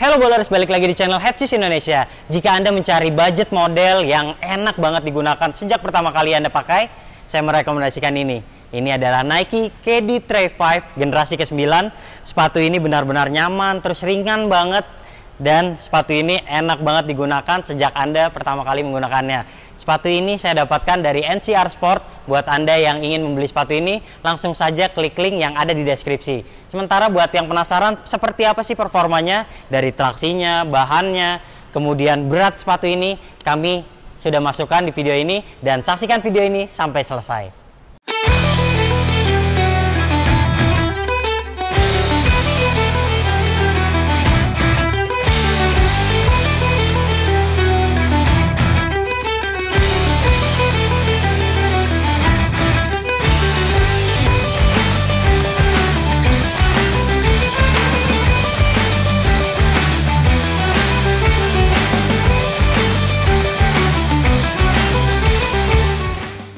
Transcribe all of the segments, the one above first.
Halo Bowlers, balik lagi di channel Headshoes Indonesia. Jika Anda mencari budget model yang enak banget digunakan sejak pertama kali Anda pakai, saya merekomendasikan ini. Ini adalah Nike KD Trail 5 generasi ke-9. Sepatu ini benar-benar nyaman, terus ringan banget. Dan sepatu ini enak banget digunakan sejak Anda pertama kali menggunakannya. Sepatu ini saya dapatkan dari NCR Sport. Buat Anda yang ingin membeli sepatu ini, langsung saja klik link yang ada di deskripsi. Sementara buat yang penasaran seperti apa sih performanya, dari traksinya, bahannya, kemudian berat sepatu ini, kami sudah masukkan di video ini. Dan saksikan video ini sampai selesai.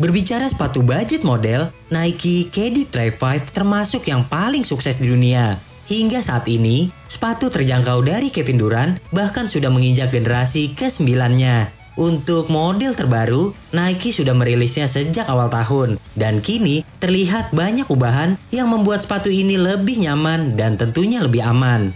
Berbicara sepatu budget model, Nike KD Trail 5 termasuk yang paling sukses di dunia. Hingga saat ini, sepatu terjangkau dari Kevin Durant bahkan sudah menginjak generasi ke-9-nya. Untuk model terbaru, Nike sudah merilisnya sejak awal tahun. Dan kini terlihat banyak ubahan yang membuat sepatu ini lebih nyaman dan tentunya lebih aman.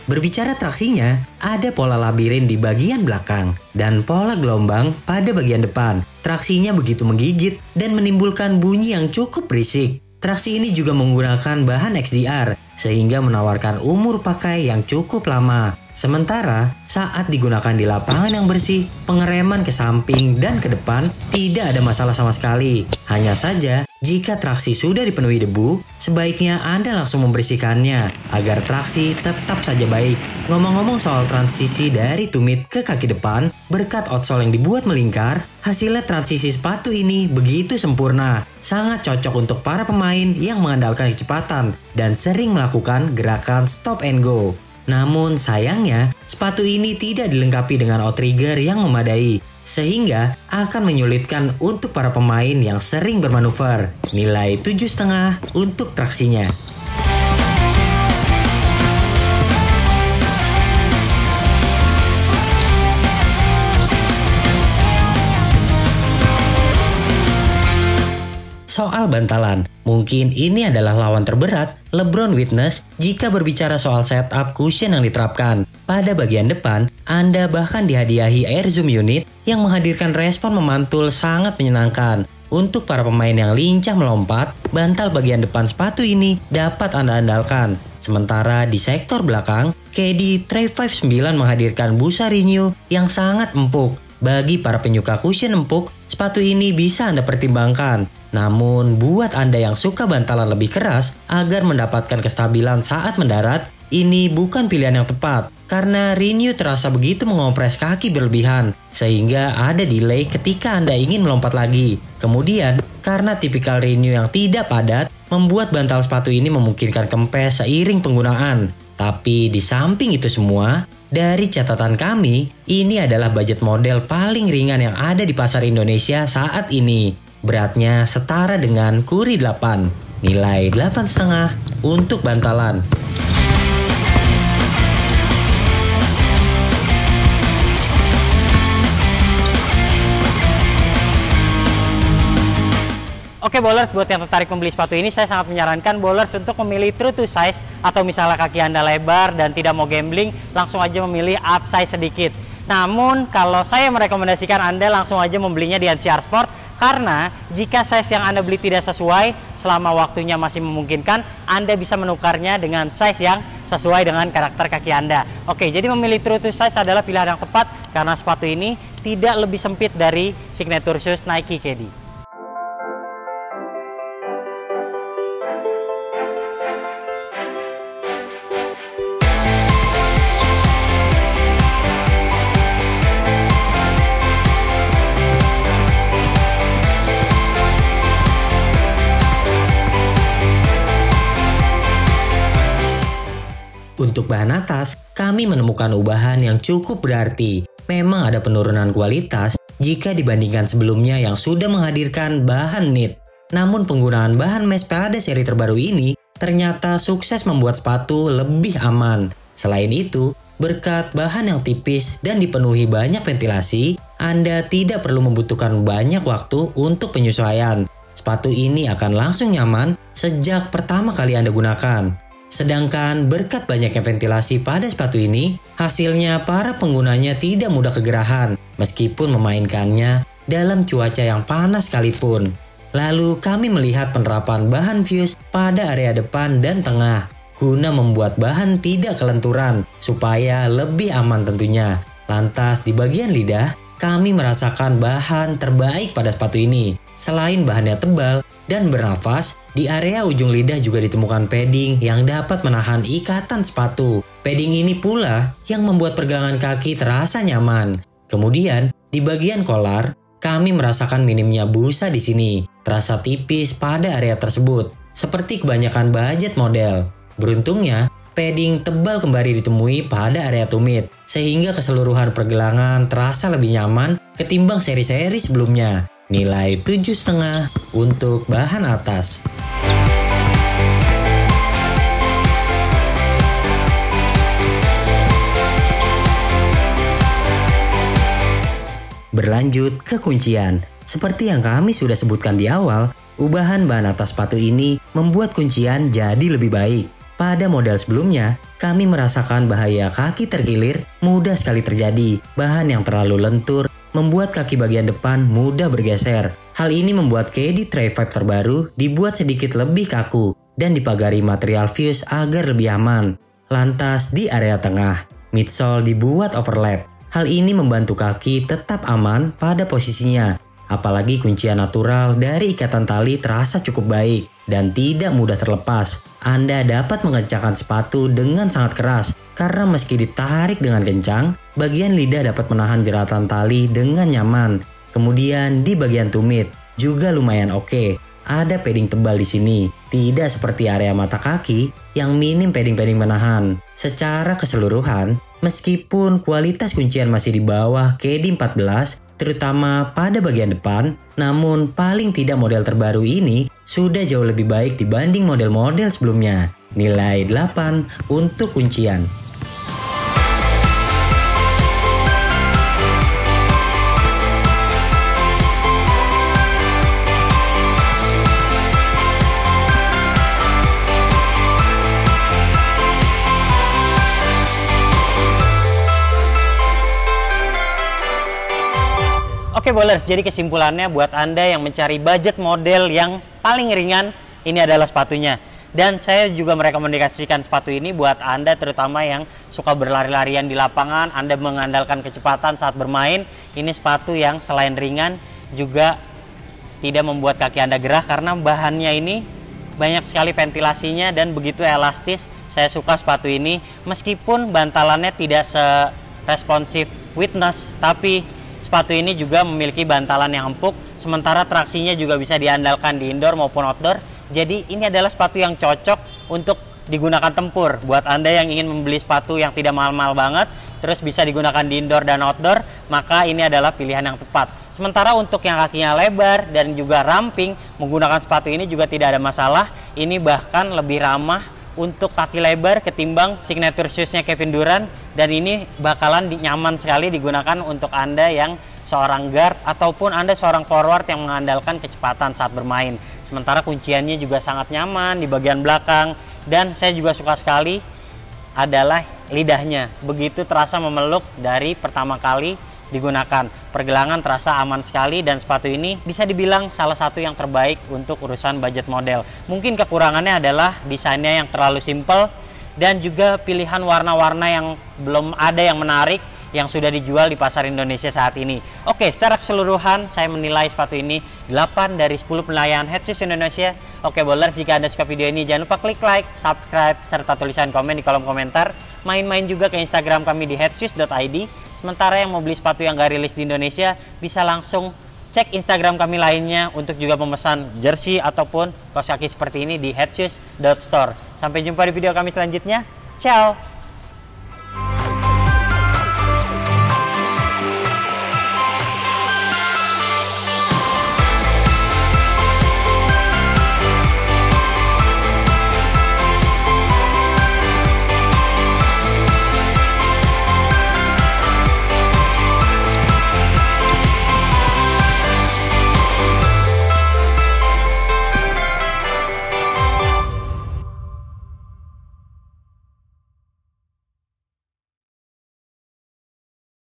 Berbicara traksinya, ada pola labirin di bagian belakang dan pola gelombang pada bagian depan. Traksinya begitu menggigit dan menimbulkan bunyi yang cukup berisik. Traksi ini juga menggunakan bahan XDR sehingga menawarkan umur pakai yang cukup lama. Sementara saat digunakan di lapangan yang bersih, pengereman ke samping dan ke depan tidak ada masalah sama sekali. Hanya saja, jika traksi sudah dipenuhi debu, sebaiknya Anda langsung membersihkannya agar traksi tetap saja baik. Ngomong-ngomong soal transisi dari tumit ke kaki depan, berkat outsole yang dibuat melingkar, hasilnya transisi sepatu ini begitu sempurna. Sangat cocok untuk para pemain yang mengandalkan kecepatan dan sering melakukan gerakan stop and go. Namun sayangnya, sepatu ini tidak dilengkapi dengan outrigger yang memadai, sehingga akan menyulitkan untuk para pemain yang sering bermanuver. Nilai 7,5 untuk traksinya. Soal bantalan, mungkin ini adalah lawan terberat LeBron Witness jika berbicara soal setup cushion yang diterapkan. Pada bagian depan, Anda bahkan dihadiahi Air Zoom Unit yang menghadirkan respon memantul sangat menyenangkan. Untuk para pemain yang lincah melompat, bantal bagian depan sepatu ini dapat Anda andalkan. Sementara di sektor belakang, KD Trail 5 9 menghadirkan busa Renew yang sangat empuk. Bagi para penyuka cushion empuk, sepatu ini bisa Anda pertimbangkan. Namun, buat Anda yang suka bantalan lebih keras agar mendapatkan kestabilan saat mendarat, ini bukan pilihan yang tepat. Karena Renew terasa begitu mengopres kaki berlebihan, sehingga ada delay ketika Anda ingin melompat lagi. Kemudian, karena tipikal Renew yang tidak padat, membuat bantal sepatu ini memungkinkan kempes seiring penggunaan. Tapi di samping itu semua, dari catatan kami, ini adalah budget model paling ringan yang ada di pasar Indonesia saat ini. Beratnya setara dengan Curry 8, nilai 8,5 untuk bantalan. Oke Oke bowlers, buat yang tertarik membeli sepatu ini, saya sangat menyarankan bowlers untuk memilih true to size, atau misalnya kaki Anda lebar dan tidak mau gambling, langsung aja memilih up size sedikit. Namun kalau saya merekomendasikan Anda langsung aja membelinya di NCR Sport, karena jika size yang Anda beli tidak sesuai, selama waktunya masih memungkinkan, Anda bisa menukarnya dengan size yang sesuai dengan karakter kaki Anda. Oke, jadi memilih true to size adalah pilihan yang tepat karena sepatu ini tidak lebih sempit dari signature shoes Nike KD. Untuk bahan atas, kami menemukan ubahan yang cukup berarti. Memang ada penurunan kualitas jika dibandingkan sebelumnya yang sudah menghadirkan bahan knit. Namun penggunaan bahan mesh pada seri terbaru ini ternyata sukses membuat sepatu lebih aman. Selain itu, berkat bahan yang tipis dan dipenuhi banyak ventilasi, Anda tidak perlu membutuhkan banyak waktu untuk penyesuaian. Sepatu ini akan langsung nyaman sejak pertama kali Anda gunakan. Sedangkan berkat banyaknya ventilasi pada sepatu ini, hasilnya para penggunanya tidak mudah kegerahan meskipun memainkannya dalam cuaca yang panas sekalipun. Lalu kami melihat penerapan bahan fuse pada area depan dan tengah guna membuat bahan tidak kelenturan supaya lebih aman tentunya. Lantas di bagian lidah, kami merasakan bahan terbaik pada sepatu ini. Selain bahannya tebal dan bernafas, di area ujung lidah juga ditemukan padding yang dapat menahan ikatan sepatu. Padding ini pula yang membuat pergelangan kaki terasa nyaman. Kemudian, di bagian kolar, kami merasakan minimnya busa di sini. Terasa tipis pada area tersebut, seperti kebanyakan budget model. Beruntungnya, padding tebal kembali ditemui pada area tumit, sehingga keseluruhan pergelangan terasa lebih nyaman ketimbang seri-seri sebelumnya. Nilai 7,5 untuk bahan atas. Berlanjut ke kuncian. Seperti yang kami sudah sebutkan di awal, ubahan bahan atas sepatu ini membuat kuncian jadi lebih baik. Pada model sebelumnya, kami merasakan bahaya kaki terkilir mudah sekali terjadi. Bahan yang terlalu lentur membuat kaki bagian depan mudah bergeser. Hal ini membuat KD Trail 5 terbaru dibuat sedikit lebih kaku dan dipagari material fuse agar lebih aman. Lantas di area tengah, midsole dibuat overlap. Hal ini membantu kaki tetap aman pada posisinya. Apalagi kuncian natural dari ikatan tali terasa cukup baik dan tidak mudah terlepas. Anda dapat mengencangkan sepatu dengan sangat keras karena meski ditarik dengan kencang, bagian lidah dapat menahan jeratan tali dengan nyaman. Kemudian di bagian tumit juga lumayan oke. Ada padding tebal di sini, tidak seperti area mata kaki yang minim padding-padding menahan. Secara keseluruhan, meskipun kualitas kuncian masih di bawah KD14, terutama pada bagian depan, namun paling tidak model terbaru ini sudah jauh lebih baik dibanding model-model sebelumnya. Nilai 8 untuk kuncian. Oke bowlers, jadi kesimpulannya buat Anda yang mencari budget model yang paling ringan, ini adalah sepatunya. Dan saya juga merekomendasikan sepatu ini buat Anda terutama yang suka berlari-larian di lapangan, Anda mengandalkan kecepatan saat bermain. Ini sepatu yang selain ringan juga tidak membuat kaki Anda gerah karena bahannya ini banyak sekali ventilasinya dan begitu elastis. Saya suka sepatu ini meskipun bantalannya tidak se-responsif Witness, tapi sepatu ini juga memiliki bantalan yang empuk, sementara traksinya juga bisa diandalkan di indoor maupun outdoor. Jadi ini adalah sepatu yang cocok untuk digunakan tempur. Buat Anda yang ingin membeli sepatu yang tidak mahal-mahal banget, terus bisa digunakan di indoor dan outdoor, maka ini adalah pilihan yang tepat. Sementara untuk yang kakinya lebar dan juga ramping, menggunakan sepatu ini juga tidak ada masalah. Ini bahkan lebih ramah untuk kaki lebar ketimbang signature shoes-nya Kevin Durant, dan ini bakalan nyaman sekali digunakan untuk Anda yang seorang guard ataupun Anda seorang forward yang mengandalkan kecepatan saat bermain. Sementara kunciannya juga sangat nyaman di bagian belakang. Dan saya juga suka sekali adalah lidahnya. Begitu terasa memeluk dari pertama kali digunakan. Pergelangan terasa aman sekali dan sepatu ini bisa dibilang salah satu yang terbaik untuk urusan budget model. Mungkin kekurangannya adalah desainnya yang terlalu simple dan juga pilihan warna-warna yang belum ada yang menarik yang sudah dijual di pasar Indonesia saat ini. Oke, secara keseluruhan saya menilai sepatu ini 8 dari 10 penilaian Head Shoes Indonesia. Oke bowlers, jika Anda suka video ini jangan lupa klik like, subscribe, serta tulisan komen di kolom komentar. Main-main juga ke Instagram kami di headshoes.id. Sementara yang mau beli sepatu yang gak rilis di Indonesia bisa langsung cek Instagram kami lainnya untuk juga memesan jersey ataupun kaos kaki seperti ini di headshoes.store. Sampai jumpa di video kami selanjutnya. Ciao!